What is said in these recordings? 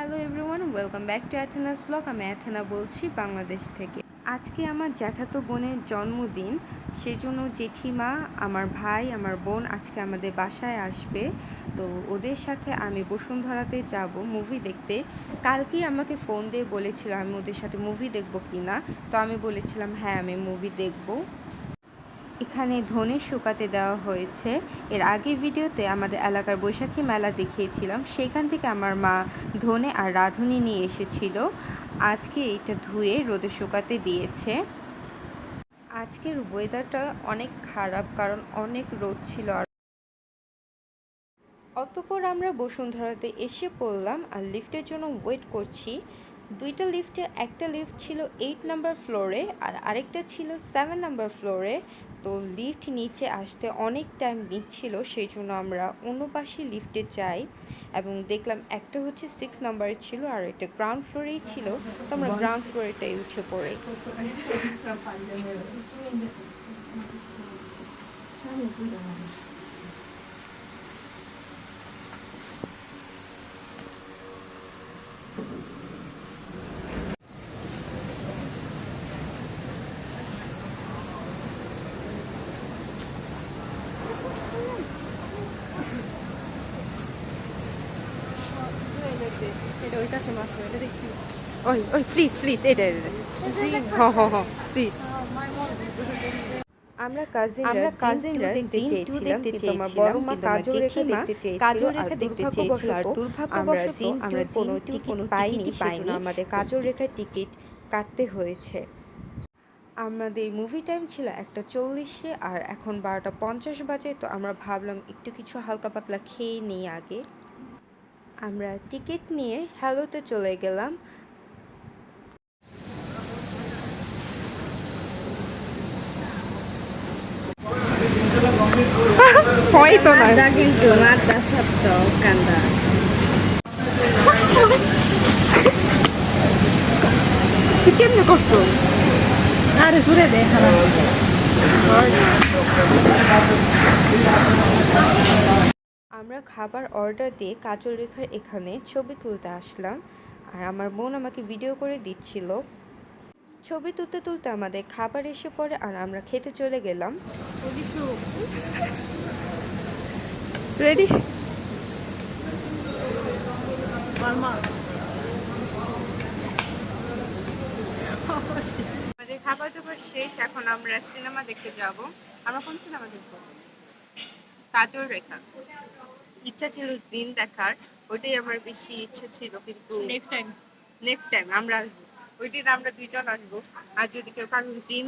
Hello everyone, welcome back to Athena's blog. আমি Athena বলছি, বাংলাদেশ থেকে। আজকে আমার জ্যাঠাতো বোনের জন্মদিন, সেজন্য জেঠিমা, আমার ভাই, আমার বোন আজকে আমাদের বাসায় আসবে। তো ওদের সাথে আমি বসুন্ধরাতে যাব মুভি দেখতে। কালকেই আমাকে ফোন দিয়ে বলেছিল আমি ওদের সাথে মুভি দেখব কি না। তো আমি বলেছিলাম হ্যাঁ, আমি মুভি দেখব। এখানে ধনে শুকাতে দেওয়া হয়েছে। এর আগে ভিডিওতে আমাদের এলাকার বৈশাখী মেলা দেখিয়েছিলাম, সেখান থেকে আমার মা ধনে আর রাঁধুনি নিয়ে এসেছিল। আজকে এটা ধুয়ে রোদে শুকাতে দিয়েছে। আজকের ওয়েদারটা অনেক খারাপ, কারণ অনেক রোদ ছিল। আর অতঃপর আমরা বসুন্ধরাতে এসে পড়লাম আর লিফটের জন্য ওয়েট করছি। দুইটা লিফটের একটা লিফট ছিল 8 নাম্বার ফ্লোরে আর আরেকটা ছিল 7 নাম্বার ফ্লোরে। তো লিফট নিচে আসতে অনেক টাইম নিচ্ছিল, সেই জন্য আমরা অন্য পাশে লিফটে যাই এবং দেখলাম একটা হচ্ছে 6 নাম্বারে ছিল আর এটা গ্রাউন্ড ফ্লোরেই ছিল। তো আমরা গ্রাউন্ড ফ্লোরেটাই উঠে পড়ি। প্লিজ এটা প্লিজ। আমরা কাজিনরা দেখতে চেয়েছিলাম, কিন্তু আমার বড় মা কাজল রেখা দেখতে চেয়েছিল। আর দুর্ভাগ্যবশত আমরা কোনো টিকিট পাইনি, আমাদের কাজল রেখার টিকিট কাটতে হয়েছে। আমাদের মুভি টাইম ছিল 1:40 আর এখন 12:50 বাজে। তো আমরা ভাবলাম একটু কিছু হালকা পাতলা খেয়ে নিই আগে। আমরা টিকিট নিয়ে হ্যালোতে চলে গেলাম। হয়তো না কিন্তু মাদা শব্দ কান্দা কেমনে করছো? আরে জুড়ে দে। আমরা খাবার অর্ডার দিয়ে কাজল রেখার এখানে ছবি তুলতে আসলাম আর আমার বোন আমাকে ভিডিও করে দিচ্ছিল। ছবি তুলতে তুলতে আমাদের খাবার এসে পড়ে আর আমরা খেতে চলে গেলাম। রেডি? আমাদের খাবার দাবার শেষ, এখন আমরা সিনেমা দেখতে যাব। আমরা কোন সিনেমা দেখবো? কাজল রেখা। ইচ্ছা ছিল জিন দেখার, ওইটাই আমার বেশি ইচ্ছা ছিল, কিন্তু নেক্সট টাইম আমরা আসবো। ওই দিন আমরা দুইজন আসবো। আর যদি কেউ, কারণ জিন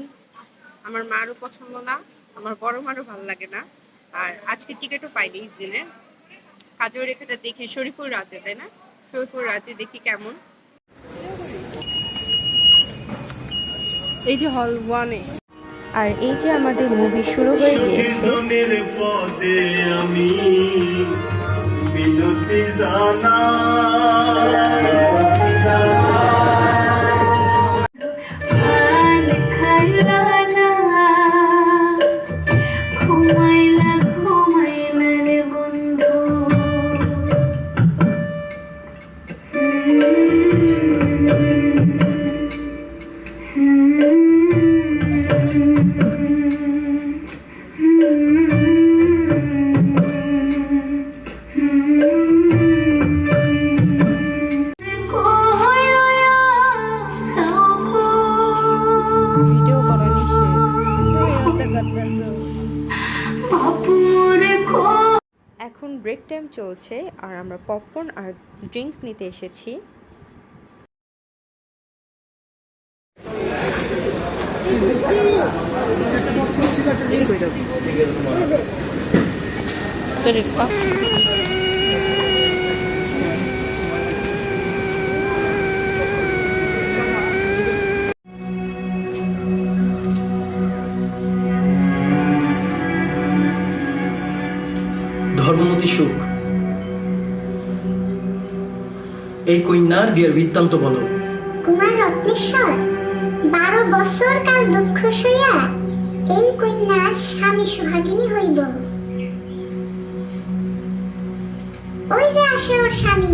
আমার মারও পছন্দ না, আমার বড় মারও ভালো লাগে না। আর আজকে টিকিটও পাইনি জিনে। কাজল রেখাটা দেখি শরীফুল রাজে, তাই না? শরীফুল রাজে দেখি কেমন। এই যে হল 1-এ, আর এই যে আমাদের মুভি শুরু হয়ে গিয়েছে। আমি বিনতি জানা এখন ব্রেক টাইম চলছে আর আমরা পপকর্ন আর ড্রিঙ্কস নিতে এসেছি। ধর্মমতি সুখ, এই কন্যার বিয়ের বৃত্তান্ত বলো। কুমার রত্নেশ্বর 12 বছর কাল দুঃখ সইয়া এই কন্যা স্বামী সুহাগিনী হইল। ওই যে আসে ওর স্বামী।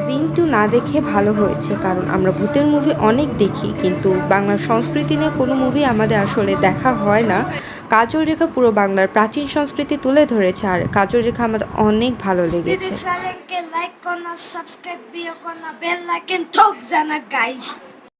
জিন 2 না দেখে ভালো হয়েছে, কারণ আমরা ভূতের মুভি অনেক দেখি, কিন্তু বাংলার সংস্কৃতি নিয়ে কোনো মুভি আমাদের আসলে দেখা হয় না। কাজল রেখা পুরো বাংলার প্রাচীন সংস্কৃতি তুলে ধরেছে, আর কাজল রেখা আমাদের অনেক ভালো লেগেছে। Didi Saleng ke like, kona subscribe, bio kona bell like, and talk zana guys.